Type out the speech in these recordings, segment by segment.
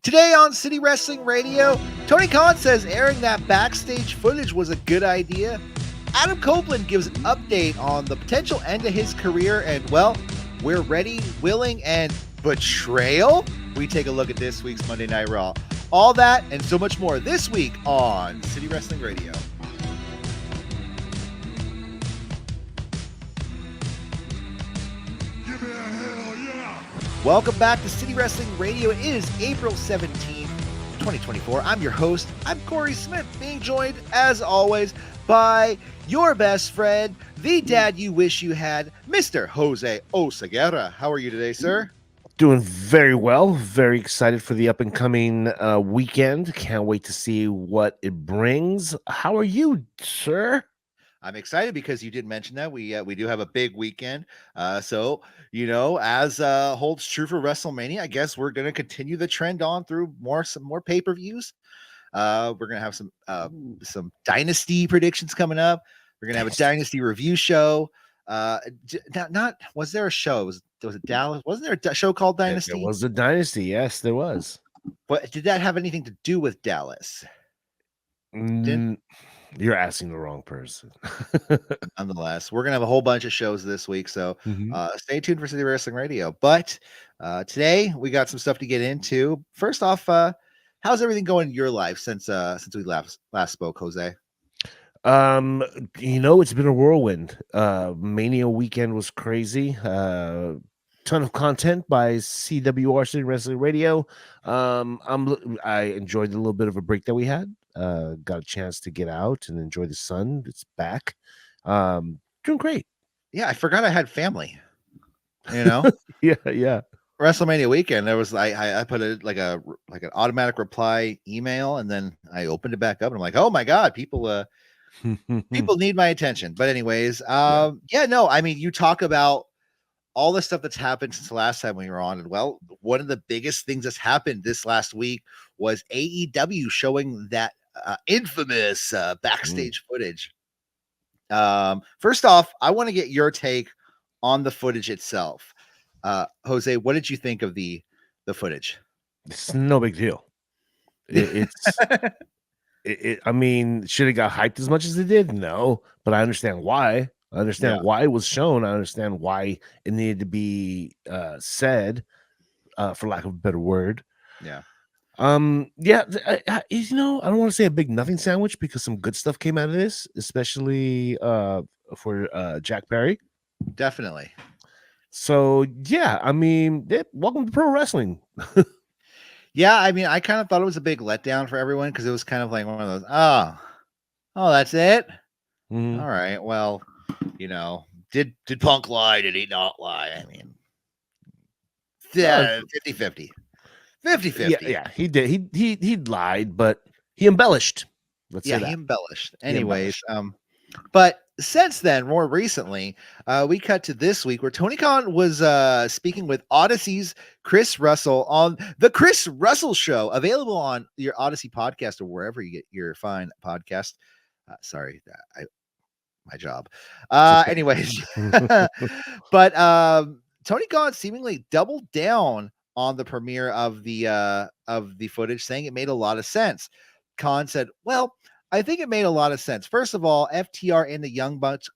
Today on City Wrestling Radio, Tony Khan says airing that backstage footage was a good idea. Adam Copeland gives an update on the potential end to his career, and well, we're ready, willing, and betrayal? We take a look at this week's Monday Night Raw. All that and so much more this week on City Wrestling Radio. Welcome back to City Wrestling Radio. It is April 17th, 2024. I'm your host. I'm Corey Smith, being joined, as always, by your best friend, the dad you wish you had, Mr. Jose Oseguera. How are you today, sir? Doing very well. Very excited for the up-and-coming weekend. Can't wait to see what it brings. How are you, sir? I'm excited because you did mention that we do have a big weekend. So, you know, as holds true for WrestleMania, I guess we're going to continue the trend on through some more pay-per-views. We're going to have some Dynasty predictions coming up. We're going to have a Dynasty review show. Was there a show? Was it Dallas? Wasn't there a show called Dynasty? There was a Dynasty. Yes, there was. But did that have anything to do with Dallas? You're asking the wrong person. Nonetheless, we're gonna have a whole bunch of shows this week, so stay tuned for City Wrestling Radio. But today we got some stuff to get into. First off, how's everything going in your life since we last spoke, Jose? It's been a whirlwind. Mania weekend was crazy. Ton of content by CWR City Wrestling Radio. I enjoyed the little bit of a break that we had. Got a chance to get out and enjoy the sun. It's back. Doing great. Yeah, I forgot I had family. You know? yeah. WrestleMania weekend, there was I put an automatic reply email, and then I opened it back up, and I'm like, oh my god, people need my attention. But anyways, I mean, you talk about all the stuff that's happened since the last time we were on. And well, one of the biggest things that's happened this last week was AEW showing that infamous backstage footage. First off, I want to get your take on the footage itself. Jose, what did you think of the footage? It's no big deal. I mean, should it got hyped as much as it did? No, but I understand why. I understand why it was shown. I understand why it needed to be said, for lack of a better word. Yeah. I don't want to say a big nothing sandwich because some good stuff came out of this, especially for Jack Perry. Definitely. So yeah, I mean, welcome to pro wrestling. Yeah, I mean, I kind of thought it was a big letdown for everyone because it was kind of like one of those, oh, that's it. Mm-hmm. All right, well, you know, did Punk lie? Did he not lie? I mean, 50-50. 50-50. Yeah, he did. He lied, but he embellished. He embellished. Anyways, but since then, more recently, we cut to this week where Tony Khan was speaking with Odyssey's Chris Russell on the Chris Russell Show, available on your Odyssey podcast or wherever you get your fine podcast. Sorry, my job. Anyways, but Tony Khan seemingly doubled down on the premiere of the footage, saying it made a lot of sense. Khan said, well, I think it made a lot of sense. First of all, FTR and the Young Bucks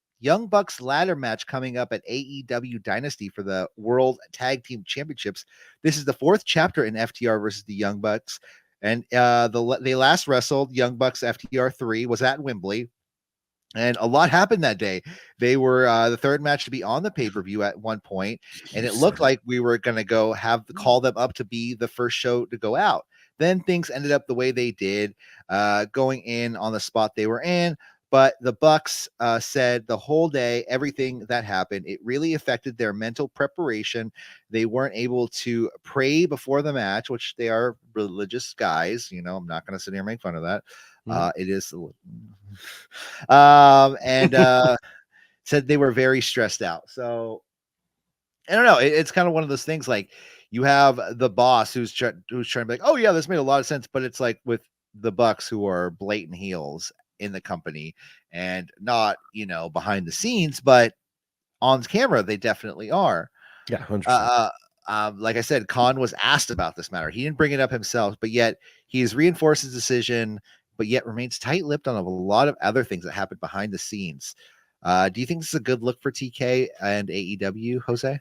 ladder match coming up at AEW Dynasty for the World Tag Team Championships. This is the fourth chapter in FTR versus the Young Bucks. And they last wrestled Young Bucks FTR 3 was at Wembley. And a lot happened that day. They were the third match to be on the pay-per-view at one point, and it looked like we were going to call them up to be the first show to go out. Then things ended up the way they did, going in on the spot they were in. But the Bucks said the whole day, everything that happened, it really affected their mental preparation. They weren't able to pray before the match, which they are religious guys. You know, I'm not going to sit here and make fun of that. It is, and said they were very stressed out. So I don't know. It's kind of one of those things. Like you have the boss who's trying to be like, oh yeah, this made a lot of sense, but it's like with the Bucks who are blatant heels in the company and not, behind the scenes, but on camera they definitely are. Yeah, 100%. like I said, Khan was asked about this matter. He didn't bring it up himself, but yet he has reinforced his decision, but yet remains tight-lipped on a lot of other things that happened behind the scenes. Do you think this is a good look for TK and AEW, Jose?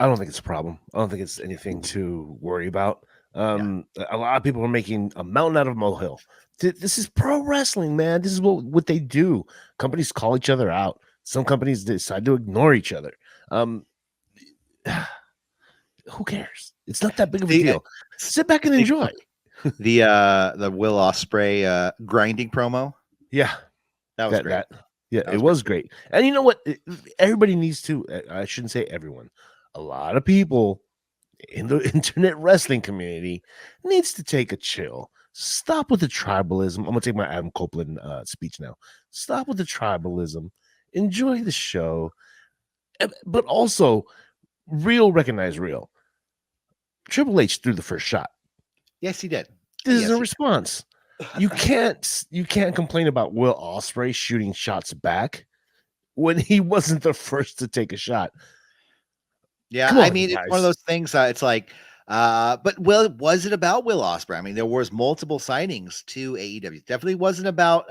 I don't think it's a problem. I don't think it's anything to worry about. Yeah. A lot of people are making a mountain out of a molehill. This is pro wrestling, man. This is what they do. Companies call each other out. Some companies decide to ignore each other. Um, who cares? It's not that big of a See, deal. Sit back and speaking enjoy. of the Will Ospreay grinding promo, Yeah, that was great. Yeah, That it was was great. And you know what? Everybody needs to. I shouldn't say everyone. A lot of people in the internet wrestling community needs to take a chill. Stop with the tribalism. I'm gonna take my Adam Copeland speech now. Stop with the tribalism. Enjoy the show, but also real recognize real. Triple H threw the first shot. Yes, he did. This is Yes, a he response. You can't complain about Will Ospreay shooting shots back when he wasn't the first to take a shot. Yeah, Come I on, mean, it's one of guys. those things. It's like, but was it about Will Ospreay? I mean, there was multiple sightings to AEW. Definitely wasn't about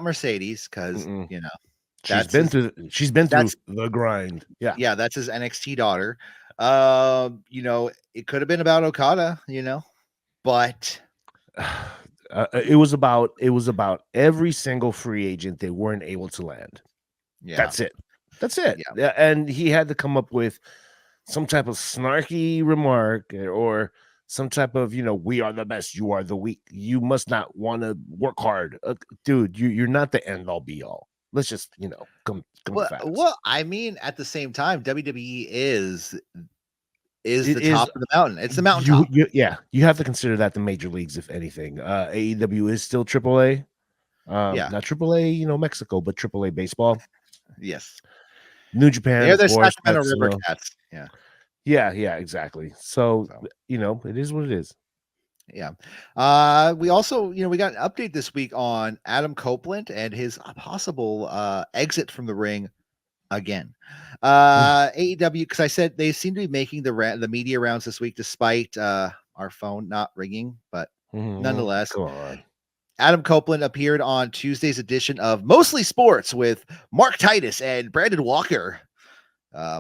Mercedes because Mm-mm. you know She's that's been his through. She's been through that's the grind. Yeah. that's his NXT daughter. It could have been about Okada, but It was about every single free agent they weren't able to land. yeah, That's it. That's it. yeah, Yeah, and he had to come up with some type of snarky remark or some type of we are the best, you are the weak. You must not want to work hard, dude. You're not the end all be all. Let's just come to facts. well, I mean, at the same time, WWE is It the top is of the mountain. It's the mountaintop. yeah, you have to consider that the major leagues, if anything. AEW is still AAA. Yeah, Not AAA, Mexico, but AAA baseball. yes, New Japan, they're of the course. Sacramento That's River Cats. Yeah, yeah, exactly. So so. it is what it is. Yeah. We also, we got an update this week on Adam Copeland and his possible exit from the ring again. AEW, because I said they seem to be making the media rounds this week, despite our phone not ringing, but nonetheless. Come on. Adam Copeland appeared on Tuesday's edition of Mostly Sports with Mark Titus and Brandon Walker.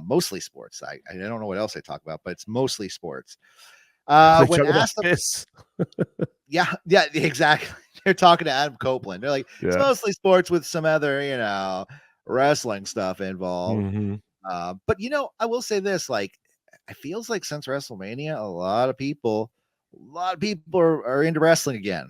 Mostly sports. I don't know what else they talk about, but it's mostly sports. They When talk about asked this. Yeah, exactly. They're talking to Adam Copeland. They're like, it's Yeah. mostly sports with some other, wrestling stuff involved. Mm-hmm. But I will say this: like, it feels like since WrestleMania, a lot of people are into wrestling again.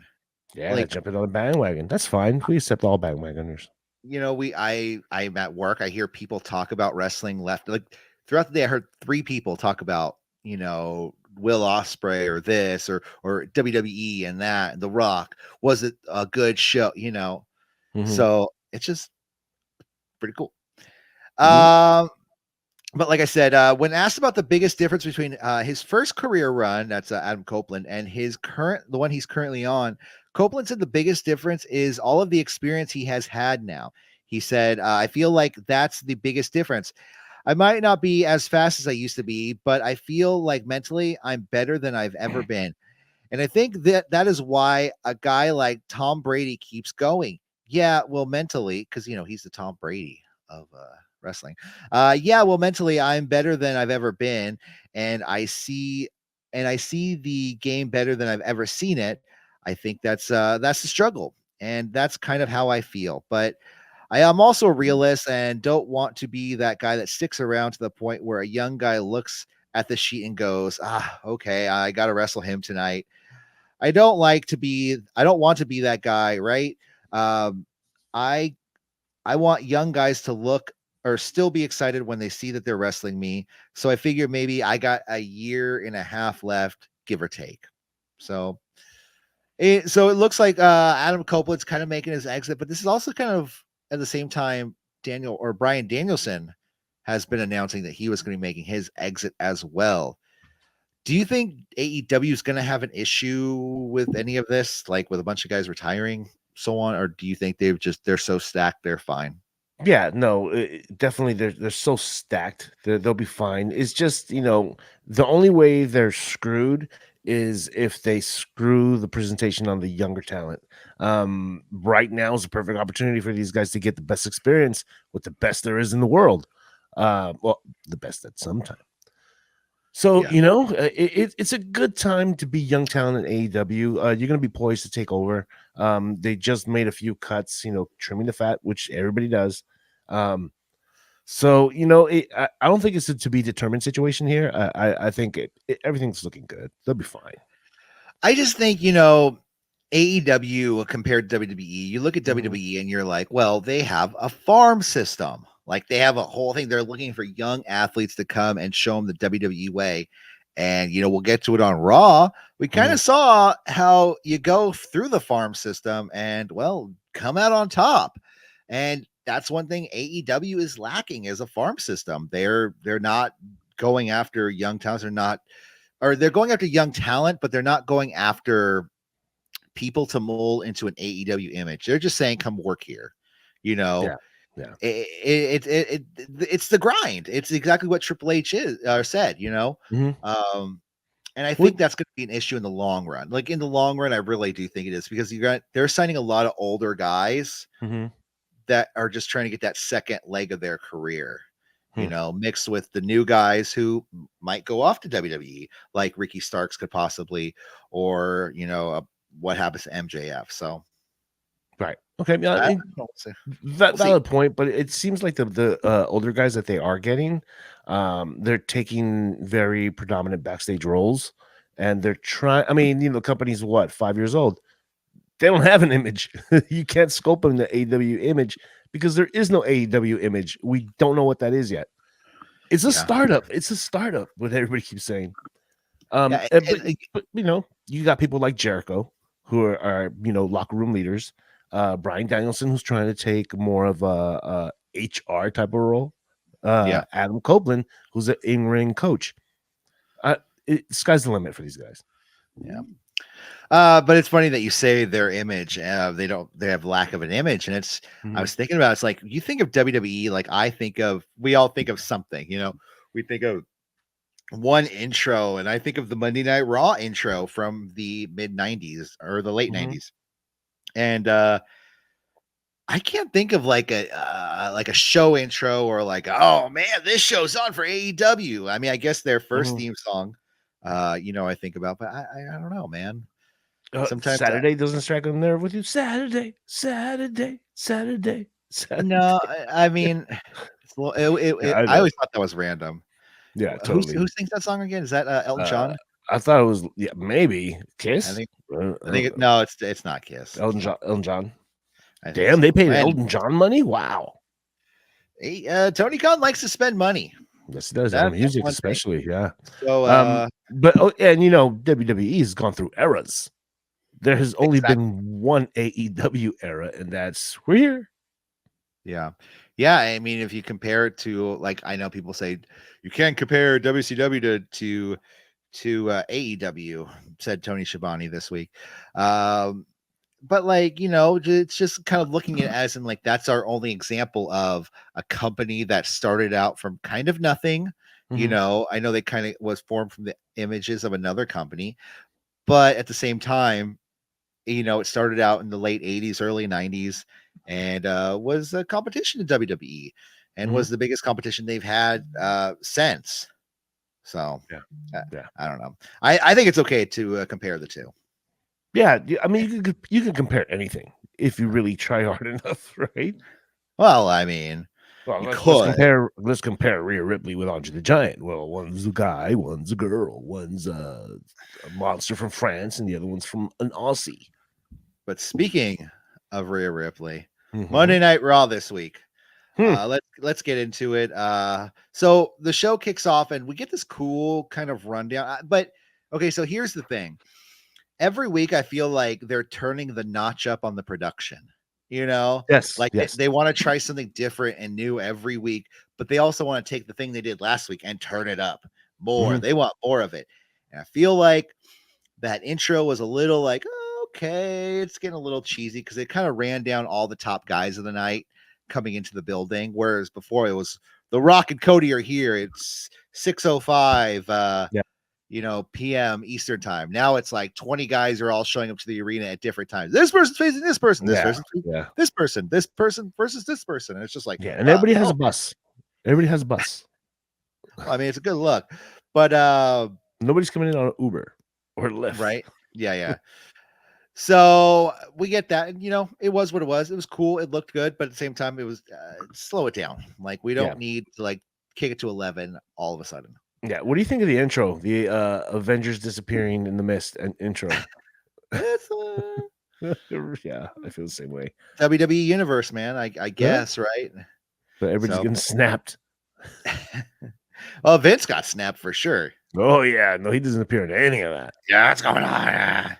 Yeah, they're Like, jumping on the bandwagon. That's fine. We accept all bandwagoners. I'm at work. I hear people talk about wrestling left. Like throughout the day, I heard 3 people talk about Will Ospreay or this or WWE and that and The Rock. Was it a good show? Mm-hmm. So it's just pretty cool. Mm-hmm. But like I said, when asked about the biggest difference between his first career run, that's Adam Copeland, and the one he's currently on, Copeland said the biggest difference is all of the experience he has had now. He said, I feel like that's the biggest difference. I might not be as fast as I used to be, but I feel like mentally I'm better than I've ever been. And I think that is why a guy like Tom Brady keeps going. Yeah, well, mentally, because he's the Tom Brady of wrestling. Yeah, well, mentally, I'm better than I've ever been, and I see the game better than I've ever seen it. I think that's the struggle, and that's kind of how I feel. But I am also a realist and don't want to be that guy that sticks around to the point where a young guy looks at the sheet and goes, okay, I got to wrestle him tonight. I don't want to be that guy, right? Um, I I want young guys to look or still be excited when they see that they're wrestling me. So I figure maybe I got a year and a half left, give or take. So it looks like Adam Copeland's kind of making his exit, but this is also kind of at the same time Brian Danielson has been announcing that he was going to be making his exit as well. Do you think AEW is going to have an issue with any of this, like with a bunch of guys retiring, so on, or do you think they're so stacked they're fine? Yeah, no, definitely they're so stacked. They'll be fine. It's just, the only way they're screwed is if they screw the presentation on the younger talent. Right now is a perfect opportunity for these guys to get the best experience with the best there is in the world. Well, the best at some time. So, Yeah. it's a good time to be young talent in AEW. You're going to be poised to take over. They just made a few cuts, trimming the fat, which everybody does. Um, so, I don't think it's a to be determined situation here. I think everything's looking good. They'll be fine. I just think, AEW compared to WWE, you look at Hmm. WWE and you're like, well, they have a farm system. Like they have a whole thing. They're looking for young athletes to come and show them the WWE way. And, we'll get to it on Raw. We kind Hmm. of saw how you go through the farm system and, well, come out on top. And that's one thing AEW is lacking is a farm system. They're not going after young talents. They're going after young talent, but they're not going after people to mold into an AEW image. They're just saying, "Come work here." You know, Yeah. Yeah. it's the grind. It's exactly what Triple H is said. Hmm. Um, and I What? think that's going to be an issue in the long run. Like in the long run, I really do think it is because they're signing a lot of older guys Hmm. that are just trying to get that second leg of their career. Hmm. Mixed with the new guys who might go off to WWE, like Ricky Starks could possibly, or what happens to MJF. So Right. Okay. Yeah, I mean, we'll see. We'll see. valid point, but it seems like the older guys that they are getting, they're taking very predominant backstage roles, and they're trying. I mean, the company's what 5 years old. They don't have an image. You can't scope them the AEW image because there is no AEW image. We don't know what that is yet. It's a Yeah, startup. It's a startup. What everybody keeps saying. yeah, But you got people like Jericho who are locker room leaders. Brian Danielson, who's trying to take more of a HR type of role. yeah, Adam Copeland, who's an in-ring coach. Uh, Sky's the limit for these guys. yeah. But it's funny that you say their image. They have lack of an image, and I Mhm, was thinking about it's like you think of WWE, like we all think of something. We think of one intro, and I think of the Monday Night Raw intro from the mid '90s or the late mhm, '90s, and I can't think of like a show intro or like, oh man, this show's on for AEW. I mean, I guess their first mhm. theme song, I think about, but I don't know, man. Sometimes Saturday doesn't strike a nerve with you. Saturday, Saturday, Saturday, no, Saturday. I mean, Yeah, I I know. always thought that was random. Yeah, Who totally. sings that song again? Is that Elton Uh, John? I thought it was, yeah, maybe I Kiss. think I don't know. no, it's not Kiss. It's Elton not. John. Elton John. I think Damn, they so. paid Anyway, Elton John money. Wow. Tony Khan likes to spend money. Yes, it does on That's music, one thing. especially. Yeah. So But and WWE has gone through eras. There has only exactly. been one AEW era, and that's we're here. Yeah. Yeah, I mean, if you compare it to like I know people say you can't compare WCW to AEW, said Tony Schiavone this week. Um, but like, it's just kind of looking at it as in like that's our only example of a company that started out from kind of nothing. Mhm, I know they kind of was formed from the images of another company, but at the same time, it started out in the late 80s, early 90s, and was a competition to WWE and mhm. was the biggest competition they've had since. So Yeah, uh, yeah, I don't know. I think it's okay to compare the two. yeah. I mean, you can compare anything if you really try hard enough, right? Well, I mean, Well, you let's could, compare Rhea Ripley with Andre the Giant. Well, one's a guy, one's a girl, one's a monster from France, and the other one's from an Aussie. but speaking of Rhea Ripley, Mhm. Monday Night Raw this week. Hmm. Let's get into it. So the show kicks off, and we get this cool kind of rundown. But okay, so here's the thing: every week I feel like they're turning the notch up on the production. You know, Yes, like yes. they want to try something different and new every week, but they also want to take the thing they did last week and turn it up more. Mhm, They want more of it. And I feel like that intro was a little like, "Oh, okay, it's getting a little cheesy because it kind of ran down all the top guys of the night. coming into the building, whereas before it was The Rock and Cody are here. It's 6:05 Yeah. PM Eastern time. Now it's like 20 guys are all showing up to the arena at different times. This person's facing this person, this Yeah. person, Yeah. this person versus this person. And it's just like, Yeah. And everybody has a bus. Everybody has a bus. I mean, it's a good look, but Nobody's coming in on Uber or Lyft. right. Yeah. So we get that, and it was what it was. It was cool. It looked good, but at the same time, it was slow it down. Like we don't need to like kick it to 11 all of a sudden. Yeah. What do you think of the intro? The Avengers disappearing in the mist and intro. It's Yeah, I feel the same way. WWE universe, man. I guess, right? But everybody's getting snapped. Well, Vince got snapped for sure. Oh yeah, no, he doesn't appear in any of that. Yeah, what's going on?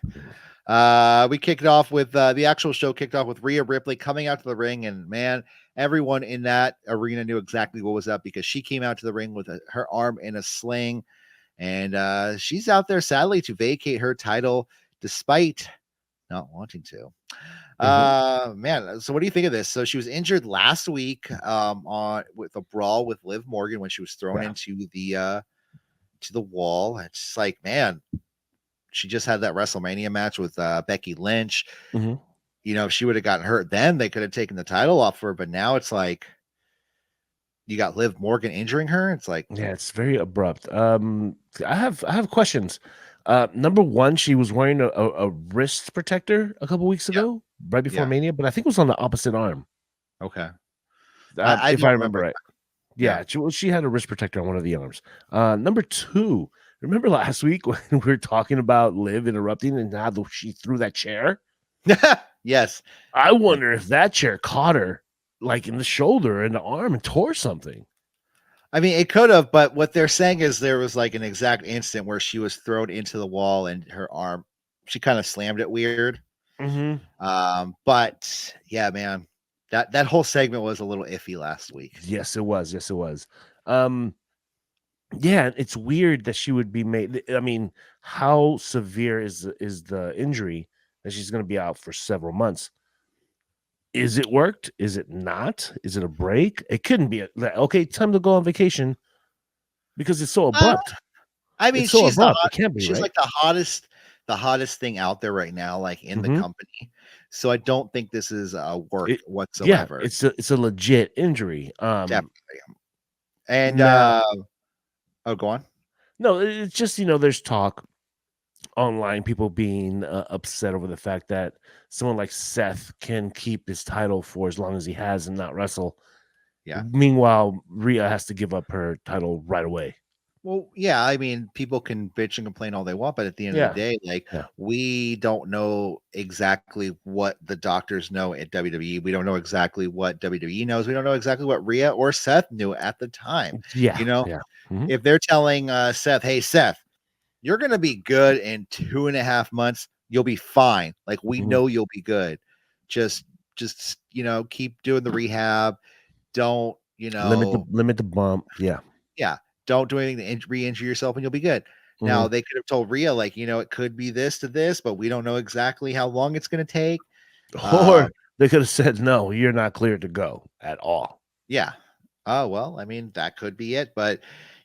We kicked off with the actual show kicked off with Rhea Ripley coming out to the ring, and man, everyone in that arena knew exactly what was up because she came out to the ring with her arm in a sling, and she's out there sadly to vacate her title despite not wanting to. Man, so what do you think of this? So she was injured last week with a brawl with Liv Morgan when she was thrown into the to the wall. It's just like, man, she just had that WrestleMania match with Becky Lynch. If she would have gotten hurt then, they could have taken the title off her, but now it's like you got Liv Morgan injuring her. It's like, yeah, it's very abrupt. I have questions. Number one, she was wearing a wrist protector a couple weeks ago, right before Mania, but I think it was on the opposite arm. Okay. If I remember right. Yeah, she had a wrist protector on one of the arms. Number two, remember last week when we were talking about Liv interrupting and how she threw that chair? Yes. I wonder if that chair caught her like in the shoulder and the arm and tore something. I mean, it could have, but what they're saying is there was like an exact instant where she was thrown into the wall and her arm, she kind of slammed it weird. But yeah, man, that whole segment was a little iffy last week. Yes, it was. Yeah, it's weird that she would be made. I mean, how severe is the injury that she's going to be out for several months? Is it worked? Is it not? Is it a break? It couldn't be. Okay, time to go on vacation because it's so abrupt. I mean, so abrupt. It can't be. She's right? like the hottest thing out there right now, like in the company. So I don't think this is a work whatsoever. Yeah, it's a legit injury. Definitely. And go on. No, it's just there's talk online, people being upset over the fact that someone like Seth can keep his title for as long as he has and not wrestle. Yeah. Meanwhile, Rhea has to give up her title right away. Well, yeah, I mean, people can bitch and complain all they want, but at the end of the day, like we don't know exactly what the doctors know at WWE. We don't know exactly what WWE knows. We don't know exactly what Rhea or Seth knew at the time. If they're telling Seth, "Hey, Seth, you're going to be good in 2.5 months. You'll be fine. Like we know you'll be good. Just keep doing the rehab. Don't limit the bump. Yeah. Don't do anything to re-injure yourself and you'll be good." Now they could have told Rhea, like, it could be this to this, but we don't know exactly how long it's going to take. Or they could have said, "No, you're not cleared to go at all." Yeah. Well, I mean, that could be it, but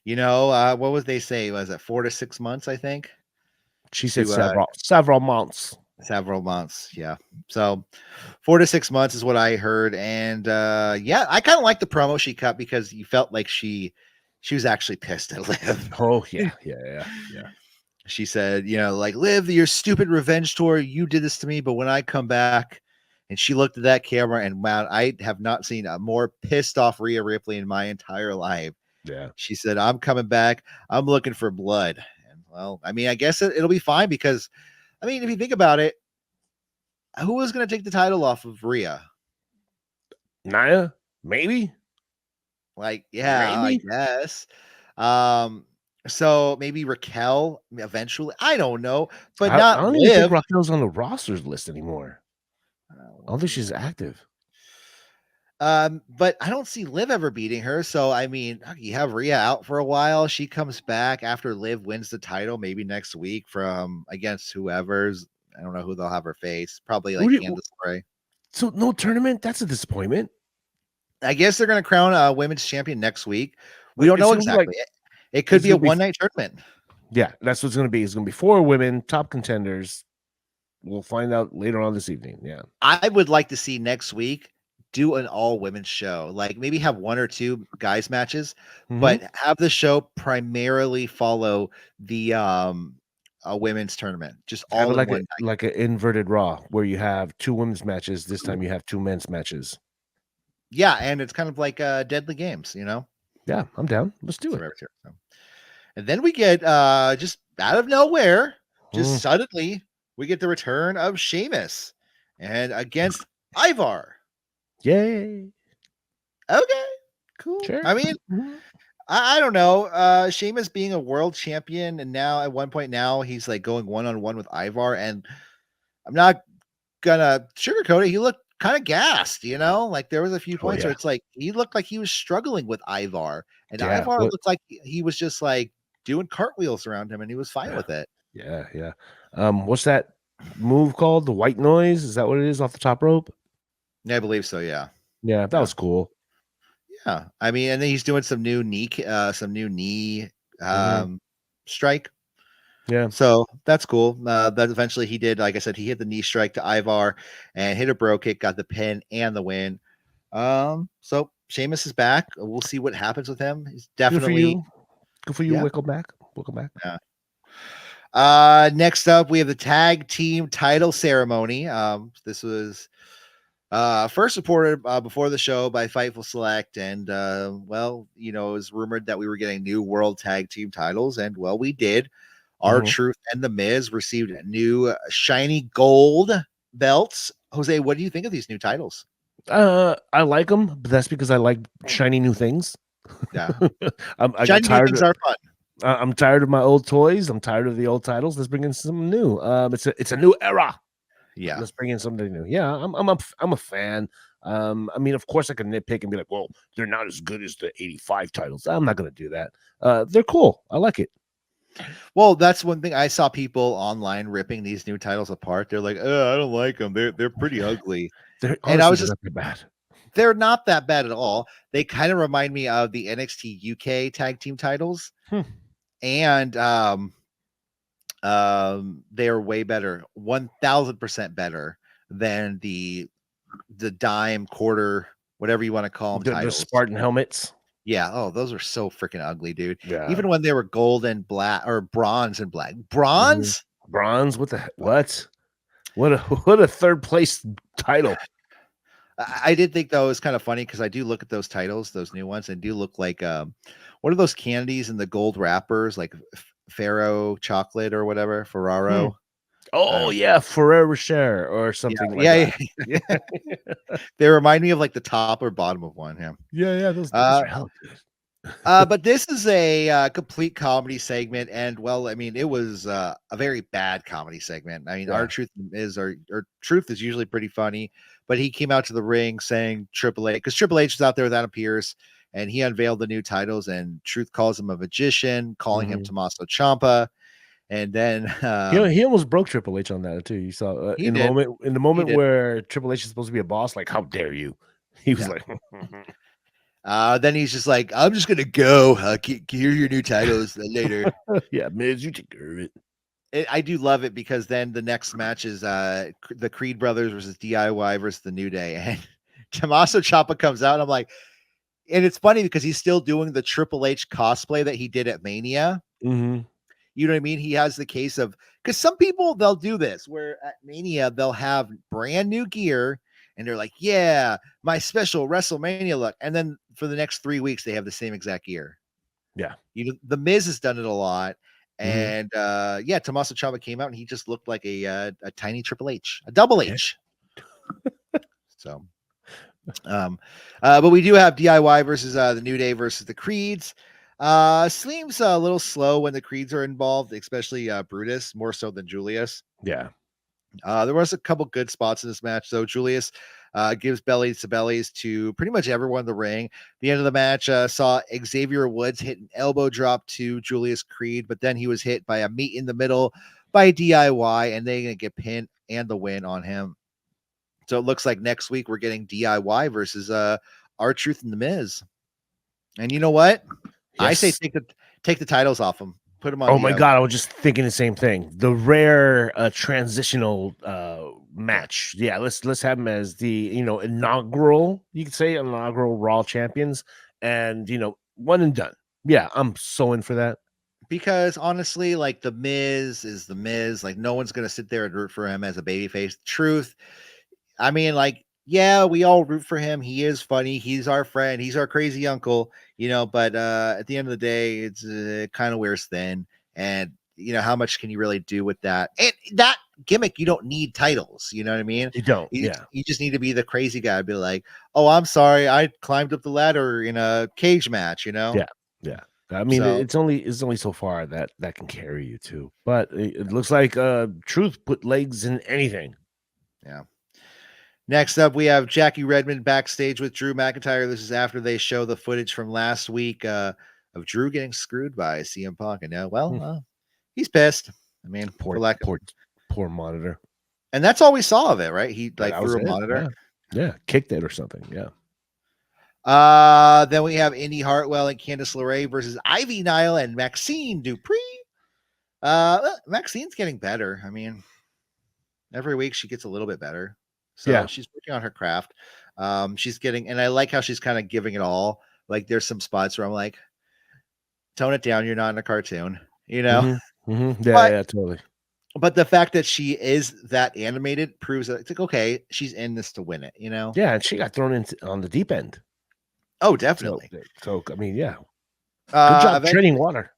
what was they say? Was it 4 to 6 months? I think she said several months. Several months, yeah. So 4 to 6 months is what I heard, and I kind of like the promo she cut because you felt like she was actually pissed at Liv. Oh yeah. She said, like, "Liv, your stupid revenge tour, you did this to me, but when I come back," and she looked at that camera, and man, I have not seen a more pissed off Rhea Ripley in my entire life. Yeah. She said, "I'm coming back. I'm looking for blood." And well, I mean, I guess it'll be fine because, I mean, if you think about it, who was going to take the title off of Rhea? Nia, maybe. Like, yeah, maybe. I guess. So maybe Raquel eventually. I don't know, but not I don't even think Raquel's on the rosters list anymore. I don't think she's active. But I don't see Liv ever beating her. So I mean, you have Rhea out for a while. She comes back after Liv wins the title, maybe next week from against whoever's. I don't know who they'll have her face. Probably like Candice LeRae. So no tournament. That's a disappointment. I guess they're going to crown a women's champion next week. We But don't it's know gonna be like exactly. It could it's be a gonna be one night tournament. yeah, that's what it's gonna be. It's gonna be 4 women, top contenders. We'll find out later on this evening. Yeah. I would like to see next week do an all women's show. Like maybe have one or two guys matches, Mhm. but have the show primarily follow the a women's tournament, just Have all it in one night. like an inverted Raw where you have 2 women's matches. This time you have 2 men's matches. Yeah, and it's kind of like Deadly Games, Yeah, I'm down. Let's do it. Survivor Series. So. And then we get just out of nowhere, just Mm, suddenly we get the return of Sheamus and against Ivar. yay. Okay, cool. Sure. I mean, Mhm. I don't know. Sheamus being a world champion, and now at one point now he's like going one-on-one with Ivar, and I'm not gonna sugarcoat it. He looked kind of gassed, Like there was a few Oh points where yeah. it's like he looked like he was struggling with Ivar, and Yeah. Ivar What looked like he was just like doing cartwheels around him, and he was fine yeah. with it. Yeah, yeah. What's that move called? The white noise? Is that what it is off the top rope? Yeah, I believe so. Yeah, Yeah, that yeah, was cool. yeah. I mean, and then he's doing some new knee Mhm. strike. Yeah. So that's cool. That eventually he did, like I said, he hit the knee strike to Ivar and hit a bro kick, got the pin and the win. So Sheamus is back. We'll see what happens with him. He's Good for definitely, you. Good for you. yeah. Welcome back. Welcome back. Yeah. Next up, we have the tag team title ceremony. This was first reported before the show by Fightful Select, and well, it was rumored that we were getting new world tag team titles, and well, we did. Our Mhm. Truth and the Miz received new shiny gold belts. Jose, what do you think of these new titles? I like them, but that's because I like shiny new things. Yeah, I got shiny new tired things of are fun. I'm tired of my old toys. I'm tired of the old titles. Let's bring in something new. It's a new era. Yeah. Let's bring in something new. Yeah, I'm a fan. I mean, of course, I can nitpick and be like, well, they're not as good as the '85 titles. I'm not going to do that. They're cool. I like it. Well, that's one thing I saw people online ripping these new titles apart. They're like, "Oh, I don't like them. They're pretty ugly." They're And I honestly was they're just not that bad. they're not that bad at all. They kind of remind me of the NXT UK tag team titles. Hmm. And they're way better, 1000% better than the dime quarter, whatever you want to call them, The titles. Spartan helmets. Yeah. Oh, those are so freaking ugly, dude. Yeah. Even when they were gold and black or bronze and black. Mhm. Bronze? Bronze. What? What a third place title. I did think though it was kind of funny because I do look at those titles, those new ones, and do look like what are those candies in the gold wrappers, like Ferro chocolate or whatever, Hmm. Ferraro. I Oh don't. yeah, Ferrero Rocher or Yeah, something like yeah, that. yeah. They remind me of like the top or bottom of one. Yeah. Yeah, those Uh, are hell good. but this is a complete comedy segment, and well, I mean, it was a very bad comedy segment. I mean, our Yeah. truth is our truth is usually pretty funny, but he came out to the ring saying Triple H because Triple H was out there with Adam Pearce, and he unveiled the new titles, and Truth calls him a magician, calling him Mhm. Tommaso Ciampa, and then He almost broke Triple H on that too. You saw he did, in the he moment did, where Triple H is supposed to be a boss, like how dare you? He was yeah. like, Then he's just like, I'm just gonna go. Hear your new titles later. "Yeah, Miz, you take care of it." I do love it because then the next match is the Creed brothers versus DIY versus the New Day, and Tommaso Ciampa comes out, and I'm like, and it's funny because he's still doing the Triple H cosplay that he did at Mania. Mhm. You know what I mean? He has the case of because some people they'll do this where at Mania they'll have brand new gear and they're like, yeah, my special WrestleMania look, and then for the next 3 weeks they have the same exact gear. Yeah. The Miz has done it a lot. Mhm. And yeah, Tommaso Ciampa came out and he just looked like a tiny Triple H, a double Yeah. H. So, but we do have DIY versus the New Day versus the Creeds. Seems a little slow when the Creeds are involved, especially Brutus, more so than Julius. Yeah. There was a couple good spots in this match, though. Julius gives bellies to bellies to pretty much everyone in the ring. The end of the match saw Xavier Woods hit an elbow drop to Julius Creed, but then he was hit by a meet in the middle by DIY, and they're going to get pinned and the win on him. So it looks like next week we're getting DIY versus R-Truth and The Miz. And you know what? I say Yes. take the titles off them. Put them on Oh the my god, I was just thinking the same thing. The rare transitional match. Yeah, let's have them as the inaugural, you could say inaugural Raw champions, and one and done. Yeah, I'm so in for that. because honestly, like The Miz is The Miz. Like no one's gonna sit there and root for him as a babyface. Truth, I mean, like, yeah, we all root for him. He is funny. He's our friend. He's our crazy uncle, but at the end of the day, it's kind of wears thin. And, how much can you really do with that? And that gimmick, you don't need titles. You know what I mean? You don't. You, Yeah. you just need to be the crazy guy. Be like, oh, I'm sorry. I climbed up the ladder in a cage match, Yeah. Yeah. I mean, So, it's only so far that can carry you too. But it looks like Truth put legs in anything. yeah. Next up, we have Jackie Redmond backstage with Drew McIntyre. This is after they show the footage from last week of Drew getting screwed by CM Punk. And now, he's pissed. I mean, for Poor, lack of, poor monitor. and that's all we saw of it, right? He like That was threw a it. monitor. Yeah, kicked it or something. Yeah. Then we have Indy Hartwell and Candice LeRae versus Ivy Nile and Maxine Dupree. Maxine's getting better. I mean, every week she gets a little bit better. So Yeah. she's working on her craft. She's getting, and I like how she's kind of giving it all. Like there's some spots where I'm like, tone it down. You're not in a cartoon, Mm-hmm. Mm-hmm. Yeah, But yeah, totally. but the fact that she is that animated proves that it's like, okay, she's in this to win it, Yeah, and she got thrown into on the deep end. Oh, So, definitely. I mean, yeah, good job treading water.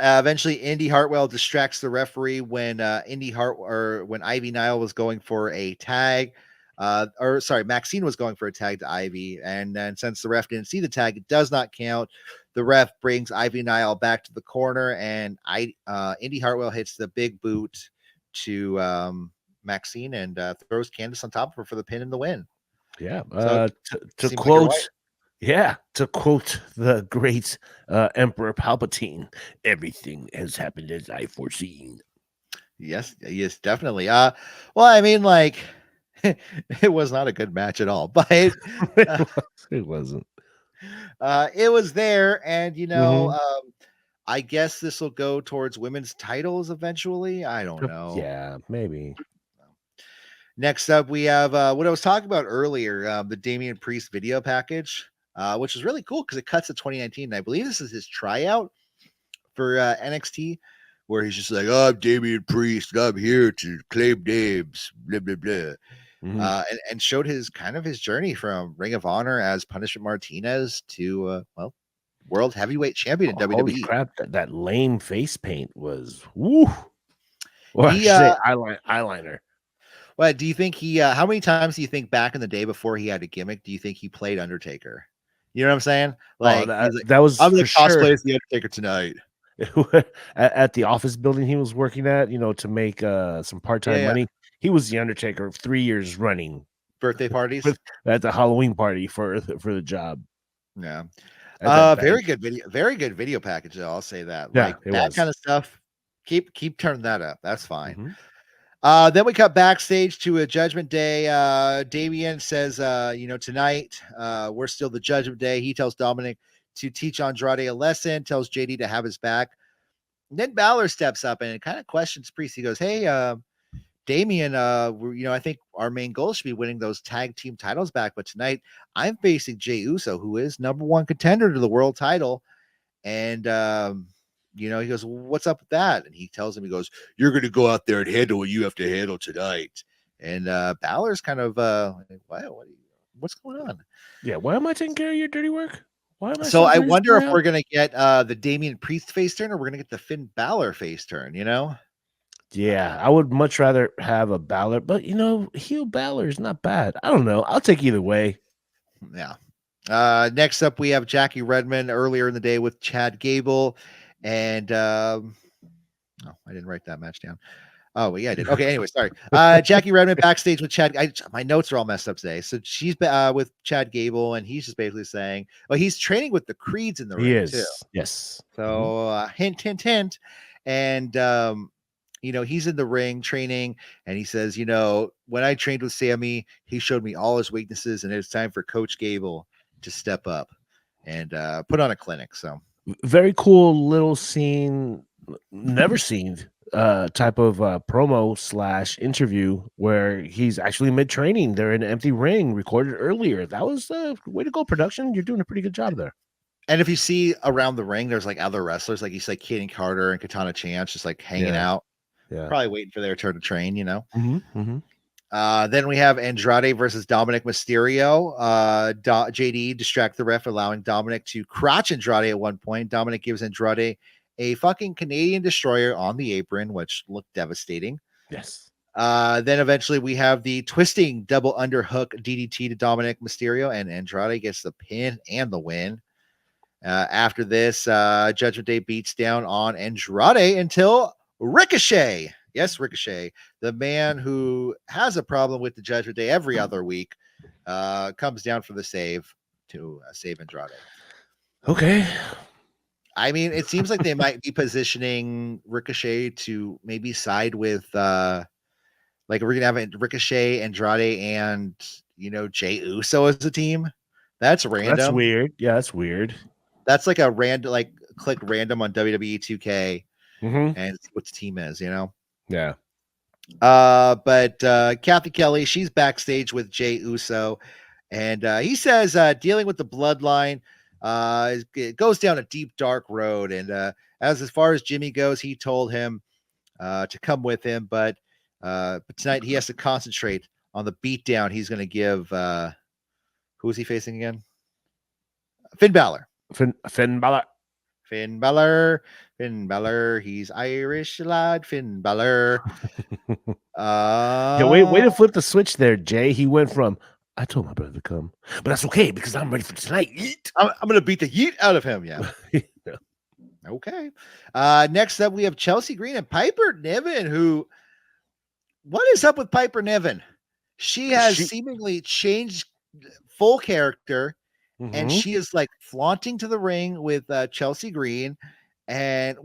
Eventually, Indy Hartwell distracts the referee when when Ivy Nile was going for a tag, Maxine was going for a tag to Ivy, and then since the ref didn't see the tag, it does not count. The ref brings Ivy Nile back to the corner, and Indy Hartwell hits the big boot to Maxine and throws Candice on top of her for the pin and the win. Yeah, So to seems like you're right. to quote the great Emperor Palpatine, everything has happened as I foreseen. Yes, definitely. Well, I mean, like, it was not a good match at all, but It wasn't. it was there, and Mhm. I guess this will go towards women's titles eventually. I don't know. Yeah, maybe. Next up, we have what I was talking about earlier, the Damian Priest video package, which is really cool because it cuts to 2019. And I believe this is his tryout for NXT, where he's just like, "Oh, I'm Damian Priest, and I'm here to claim names, blah blah blah," Mhm. and showed his journey from Ring of Honor as Punishment Martinez to World Heavyweight Champion in Holy WWE. crap! That lame face paint was woo. Or I He should say eyeliner. well, do you think he? How many times do you think back in the day before he had a gimmick? Do you think he played Undertaker? You know what I'm saying? Oh, Like he's like, that was I'm for gonna sure. cosplay as the Undertaker tonight. At the office building he was working at, to make some Yeah, part-time yeah. money. He was the Undertaker 3 years running Birthday parties. with at the Halloween party for the job Yeah. at that Very bank. good video. Very good video package. Though, I'll say that. Yeah, Like it that was. kind of stuff. Keep turning that up. That's fine. Mhm. Then we cut backstage to a Judgment Day. Damian says, tonight we're still the Judgment Day. He tells Dominic to teach Andrade a lesson, tells JD to have his back. And then Balor steps up and kind of questions Priest. He goes, "Hey, Damian, I think our main goal should be winning those tag team titles back. But tonight I'm facing Jey Uso, who is #1 contender to the world title." And he goes, "What's up with that?" And he tells him, he goes, "You're going to go out there and handle what you have to handle tonight." And Balor's kind of like, what's going on? Yeah, why am I taking care of your dirty work? Why am I So I suffering this wonder if we're going to get the Damian Priest face turn, or we're going to get the Finn Balor face turn. Yeah, I would much rather have a Balor, but heel Balor is not bad. I don't know. I'll take either way. Yeah. Next up, we have Jackie Redmond earlier in the day with Chad Gable, and oh, I didn't write that match down. Oh, well, yeah, I did. Okay, anyway, sorry. Jackie Redmond backstage with Chad. My notes are all messed up today. So she's with Chad Gable, and he's just basically saying, well, he's training with the Creeds in the He ring too. is. Yes. So hint, hint, hint, and he's in the ring training, and he says, when I trained with Sammy, he showed me all his weaknesses, and it's time for Coach Gable to step up and put on a clinic. So Very cool little scene, never seen type of promo / interview where he's actually mid training. They're in an empty ring, recorded earlier. That was way to go, production. You're doing a pretty good job there. and if you see around the ring, there's like other wrestlers, like you see like Kaden Carter and Katana Chance just like hanging out, probably waiting for their turn to train, you know. Then we have Andrade versus Dominic Mysterio. JD distract the ref, allowing Dominic to crotch Andrade at one point. Dominic gives Andrade a fucking Canadian destroyer on the apron, which looked devastating. Yes. Then eventually we have the twisting double underhook DDT to Dominic Mysterio, and Andrade gets the pin and the win. After this, Judgment Day beats down on Andrade until Ricochet. Yes, Ricochet, the man who has a problem with the Judgment Day every other week, comes down for the save to save Andrade. Okay. I mean, it seems like they might be positioning Ricochet to maybe side with, like we're gonna have Ricochet, Andrade, and Jey Uso as a team. That's random. That's weird. Yeah, that's weird. That's like a random, like click random on WWE 2K and see what the team is, Yeah. But Kathy Kelly, she's backstage with Jey Uso, and he says dealing with the bloodline it goes down a deep, dark road. And as far as Jimmy goes, he told him to come with him, but tonight he has to concentrate on the beatdown he's going to give. Who is he facing again? Finn Balor. Finn Balor. Finn Balor. Finn Balor. He's Irish lad. Finn Balor. Yeah, way to flip the switch there, Jay. He went from I told my brother to come, but that's okay because I'm ready for tonight. Yeet. I'm going to beat the yeet out of him. Yeah. Yeah. Okay. Next up, we have Chelsea Green and Piper Niven. Who? What is up with Piper Niven? She has seemingly changed full character. And she is like flaunting to the ring with Chelsea Green, and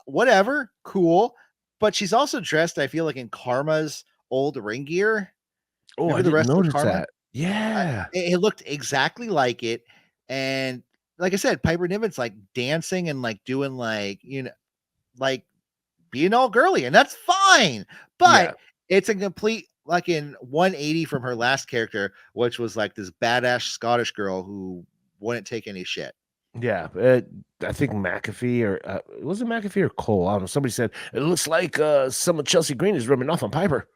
whatever, cool. But she's also dressed, I feel like, in Karma's old ring gear. Oh, I didn't notice that. Yeah, it looked exactly like it. And like I said, Piper Niven's like dancing and like doing like like being all girly, and that's fine. But it's a complete like in 180 from her last character, which was like this badass Scottish girl who wouldn't take any shit. Yeah, I think McAfee or was it McAfee or Cole? I don't know. Somebody said it looks like some of Chelsea Green is rubbing off on Piper.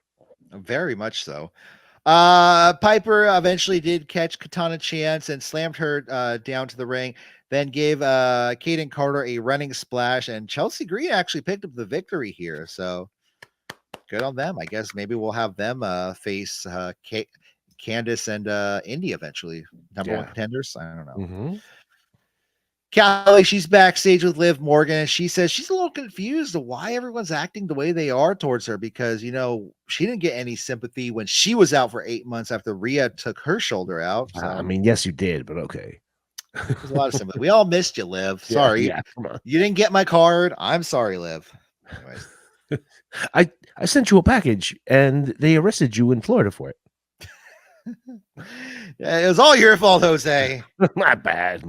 Very much so. Piper eventually did catch Katana Chance and slammed her down to the ring, then gave Kaden Carter a running splash, and Chelsea Green actually picked up the victory here. So good on them. I guess maybe we'll have them face Candice and Indy eventually. Number one contenders. I don't know. Callie, she's backstage with Liv Morgan, and she says she's a little confused why everyone's acting the way they are towards her because, she didn't get any sympathy when she was out for 8 months after Rhea took her shoulder out. So. I mean, yes, you did, but okay. There's a lot of sympathy. We all missed you, Liv. Sorry. Yeah, come on. You didn't get my card. I'm sorry, Liv. Anyways. I sent you a package, and they arrested you in Florida for it. Yeah, it was all your fault, Jose. My bad.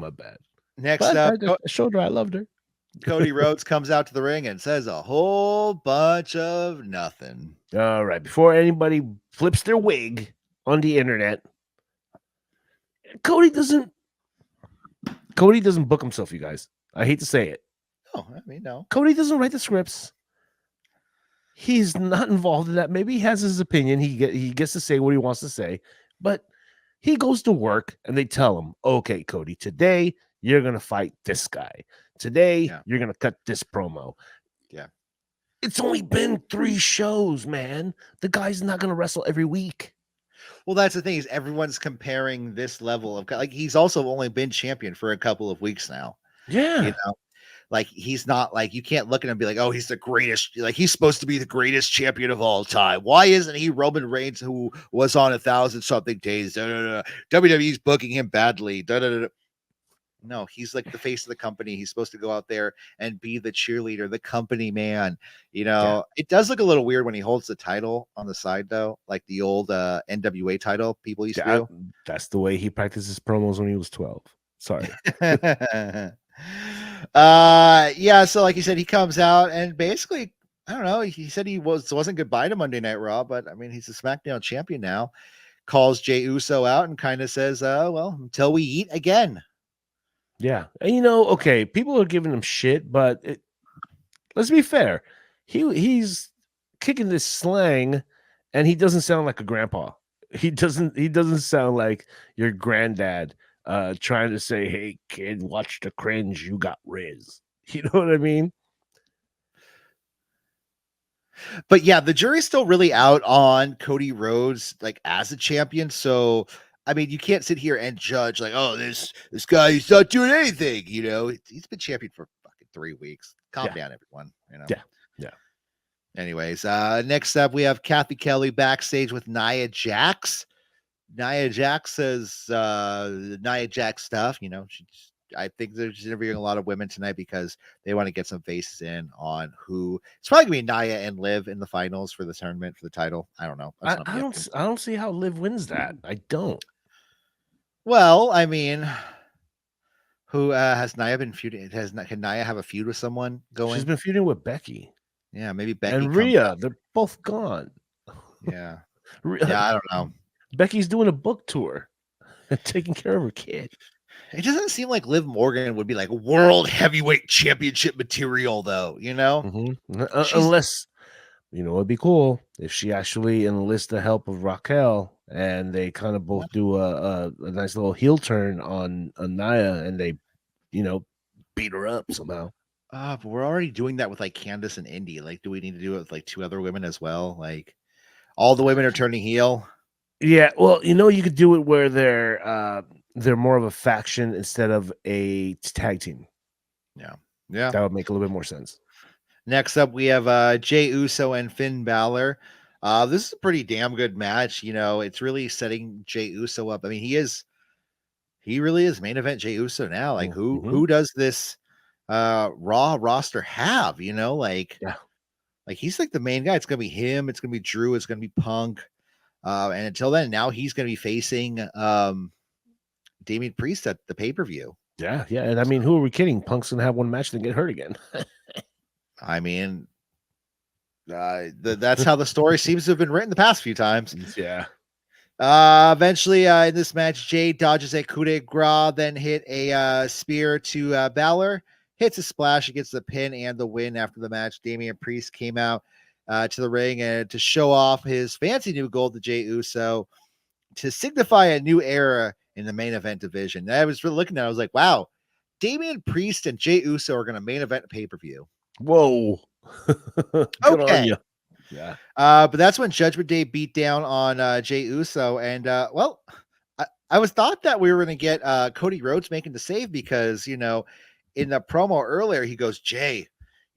Next up, I showed her I loved her. Cody Rhodes comes out to the ring and says a whole bunch of nothing. All right, before anybody flips their wig on the internet, Cody doesn't book himself, you guys. I hate to say it. Oh, I mean, no. Cody doesn't write the scripts. He's not involved in that. Maybe he has his opinion. He gets to say what he wants to say, but he goes to work and they tell him, okay, Cody, today you're going to fight this guy. Today, you're going to cut this promo. Yeah. It's only been 3 shows, man. The guy's not going to wrestle every week. Well, that's the thing is everyone's comparing this level of like he's also only been champion for a couple of weeks now. Yeah. Like he's not like you can't look at him and be like, oh, he's the greatest. Like he's supposed to be the greatest champion of all time. Why isn't he Roman Reigns, who was on 1,000 something days? WWE's booking him badly. No, he's like the face of the company. He's supposed to go out there and be the cheerleader, the company man. Yeah. It does look a little weird when he holds the title on the side, though, like the old NWA title people used to That, do. that's the way he practiced his promos when he was 12. Sorry. Yeah. So, like you said, he comes out and basically, I don't know. He said he wasn't goodbye to Monday Night Raw, but I mean, he's a SmackDown champion now. Calls Jey Uso out and kind of says, well, until we eat again." Yeah. And okay, people are giving him shit, but let's be fair. He's kicking this slang and he doesn't sound like a grandpa. He doesn't sound like your granddad trying to say, "Hey kid, watch the cringe, you got Riz." You know what I mean? But yeah, the jury's still really out on Cody Rhodes like as a champion. So I mean, you can't sit here and judge like, oh, this guy he's not doing anything. He's been champion for fucking 3 weeks. Calm Yeah. down, everyone. Yeah. Yeah. Anyways, next up we have Kathy Kelly backstage with Nia Jax. Nia Jax says Nia Jax stuff. I think they're just interviewing a lot of women tonight because they want to get some faces in on who it's probably gonna be Nia and Liv in the finals for the tournament for the title. I don't know. That's I, what I'm I don't guessing. I don't see how Liv wins that. I don't. Well, I mean, who has Nia been feuding? Can Nia have a feud with someone She's going? been feuding with Becky Yeah, maybe Becky and comes Rhea. out. They're both gone. Yeah, Rhea- yeah, I don't know. Becky's doing a book tour and taking care of her kid. It doesn't seem like Liv Morgan would be like world heavyweight championship material, though. She's Unless, it'd be cool if she actually enlists the help of Raquel and they kind of both do a nice little heel turn on Nia and they, beat her up somehow. But we're already doing that with like Candace and Indy. Like, do we need to do it with like two other women as well? Like, all the women are turning heel. Yeah, well, you could do it where they're more of a faction instead of a tag team. Yeah, yeah. That would make a little bit more sense. Next up, we have Jey Uso and Finn Balor. This is a pretty damn good match. It's really setting Jey Uso up. I mean, he really is main event Jey Uso now. Like, who does this Raw roster have? Like, Yeah. like he's like the main guy. It's gonna be him. It's gonna be Drew. It's gonna be Punk. And until then, now he's going to be facing Damian Priest at the pay-per-view. Yeah, yeah. And I mean, who are we kidding? Punk's gonna have one match and get hurt again. I mean, that's how the story seems to have been written the past few times. Yeah. Eventually, in this match, Jay dodges a coup de grace, then hit a spear to Balor, hits a splash, gets the pin and the win after the match. Damian Priest came out to the ring and to show off his fancy new gold to Jey Uso to signify a new era in the main event division. And I was really looking at it, I was like, wow, Damian Priest and Jey Uso are going to main event pay-per-view. Whoa. Good on you. Yeah. But that's when Judgment Day beat down on Jey Uso. And I was thought that we were going to get Cody Rhodes making the save because, in the promo earlier, he goes, Jay,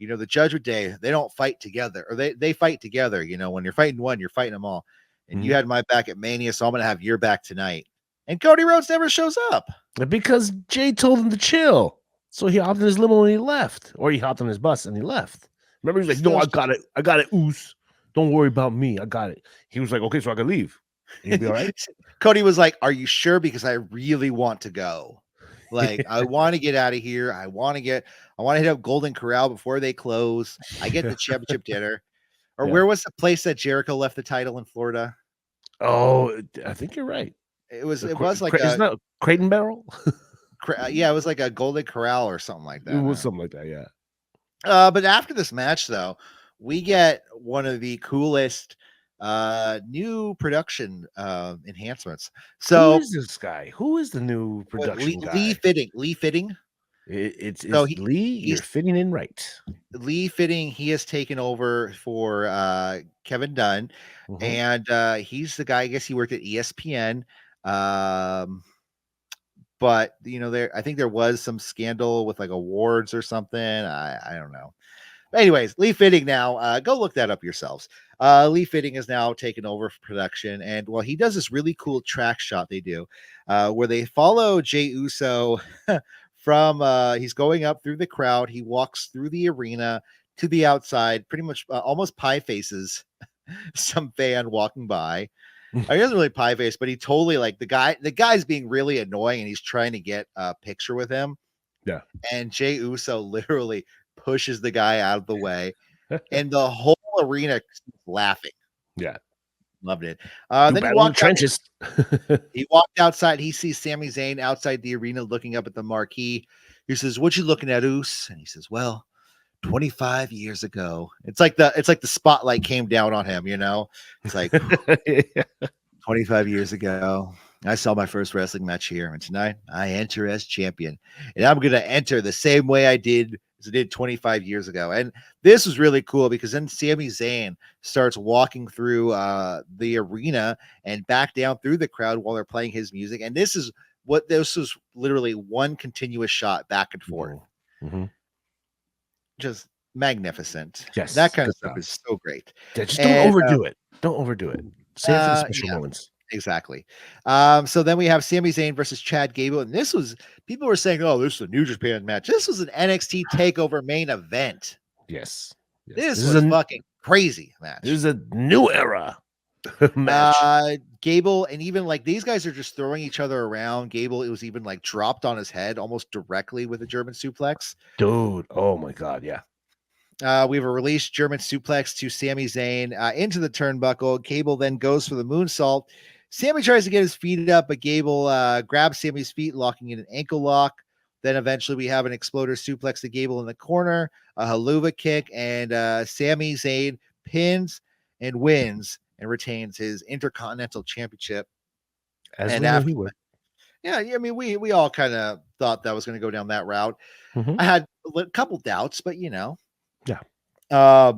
the Judgment Day, they don't fight together, or they fight together. When you're fighting one, you're fighting them all. And you had my back at Mania, so I'm going to have your back tonight. And Cody Rhodes never shows up. Because Jay told him to chill. So he hopped in his limo and he left. Or he hopped on his bus and he left. Remember, he was like, no, I got it. I got it, Oos. Don't worry about me. I got it. He was like, okay, so I can leave. You'll be all right? Cody was like, are you sure? Because I really want to go. Like, I want to get out of here. I want to hit up Golden Corral before they close. I get the championship dinner. Or where was the place that Jericho left the title in Florida? Oh, I think you're right. It was like isn't that Crate and Barrel? Yeah, it was like a Golden Corral or something like that. It was something like that, yeah. But after this match, though, we get one of the coolest new production enhancements. So who is this guy? Who is the new production guy? Lee Fitting. It's Lee. You're fitting in right. Lee Fitting. He has taken over for Kevin Dunn, and he's the guy. I guess he worked at ESPN. But I think there was some scandal with like awards or something. I don't know. Anyways, Lee Fitting now, go look that up yourselves. Lee Fitting is now taken over for production, and he does this really cool track shot they do, where they follow Jey Uso from he's going up through the crowd. He walks through the arena to the outside, pretty much almost pie faces some fan walking by. He doesn't really pie face, but he totally like the guy's being really annoying and he's trying to get a picture with him. Yeah. And Jey Uso literally pushes the guy out of the way, and the whole arena laughing. Yeah. Loved it. Then Then he walked trenches. He walked outside. He sees Sami Zayn outside the arena looking up at the marquee. He says, "What you looking at, Oos?" And he says, "Well, 25 years ago." It's like the spotlight came down on him, you know? It's like 25 years ago, I saw my first wrestling match here, and tonight I enter as champion. And I'm gonna enter the same way I did 25 years ago. And this was really cool because then Sami Zayn starts walking through the arena and back down through the crowd while they're playing his music. And this was literally one continuous shot back and forth. Mm-hmm. Just magnificent. Yes, that kind of stuff is so great. Yeah, just don't overdo it. Don't overdo it. Save it for the special moments. Exactly. So then we have Sami Zayn versus Chad Gable, and people were saying, "Oh, this is a New Japan match." This was an NXT Takeover main event. Yes. This was a fucking crazy match. This is a new era match. Gable, and even like these guys are just throwing each other around. Gable, it was even like dropped on his head almost directly with a German suplex. Dude, oh my god, yeah. We have a released German suplex to Sami Zayn into the turnbuckle. Gable then goes for the moonsault. Sami tries to get his feet up, but Gable grabs Sami's feet, locking in an ankle lock. Then eventually we have an exploder suplex to Gable in the corner, a haluva kick, and Sami Zayn pins and wins and retains his Intercontinental Championship. As we knew he would. Yeah, I mean, we all kind of thought that was going to go down that route. Mm-hmm. I had a couple doubts, but you know. Yeah.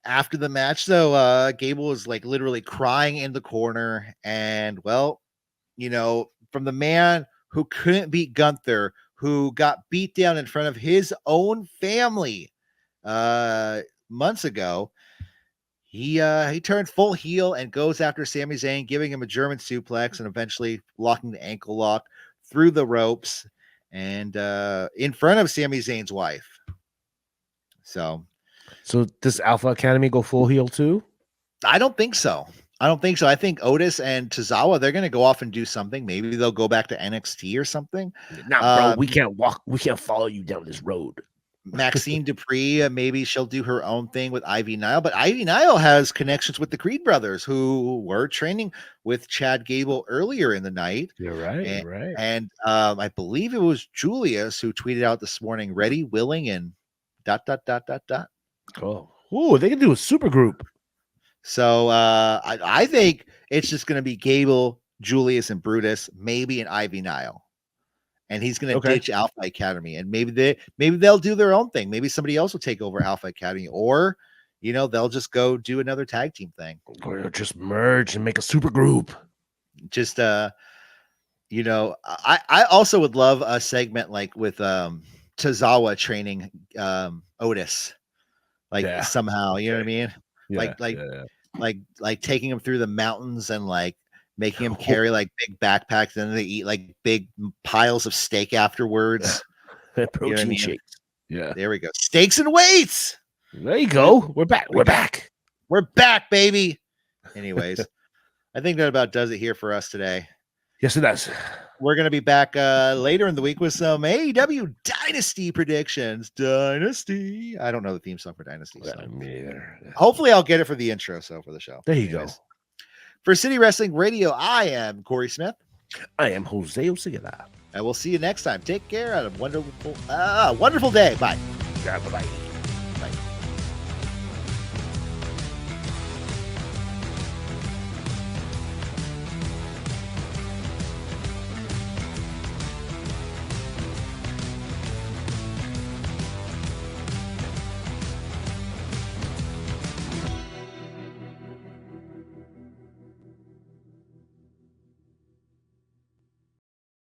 After the match, though, Gable was like literally crying in the corner, and well, you know, from the man who couldn't beat Gunther, who got beat down in front of his own family months ago, he turned full heel and goes after Sami Zayn, giving him a German suplex and eventually locking the ankle lock through the ropes and in front of Sami Zayn's wife. So does Alpha Academy go full heel too? I don't think so. I think Otis and Tozawa, they're going to go off and do something. Maybe they'll go back to NXT or something. Nah, bro, we can't follow you down this road. Maxine Dupree, maybe she'll do her own thing with Ivy Nile, but Ivy Nile has connections with the Creed brothers who were training with Chad Gable earlier in the night. You're right, right. And I believe it was Julius who tweeted out this morning, ready, willing, and ... Oh, they can do a super group. So I think it's just going to be Gable, Julius, and Brutus, maybe an Ivy Nile. And he's going to ditch Alpha Academy, and maybe they'll do their own thing. Maybe somebody else will take over Alpha Academy, or they'll just go do another tag team thing, or just merge and make a super group. Just I also would love a segment like with Tozawa training Otis, like somehow, you know what I mean? Yeah, like taking him through the mountains and like making him carry like big backpacks, and then they eat like big piles of steak afterwards. Protein shakes. Yeah. There we go. Steaks and weights. There you go. We're back. We're back, baby. Anyways, I think that about does it here for us today. Yes, it does. We're going to be back later in the week with some AEW Dynasty predictions. Dynasty. I don't know the theme song for Dynasty. So. Me either. Hopefully I'll get it for the intro for the show. There you go. For City Wrestling Radio, I am Corey Smith. I am Jose Oseguera. And we'll see you next time. Take care. Have a wonderful day. Bye. Yeah, bye-bye. Bye.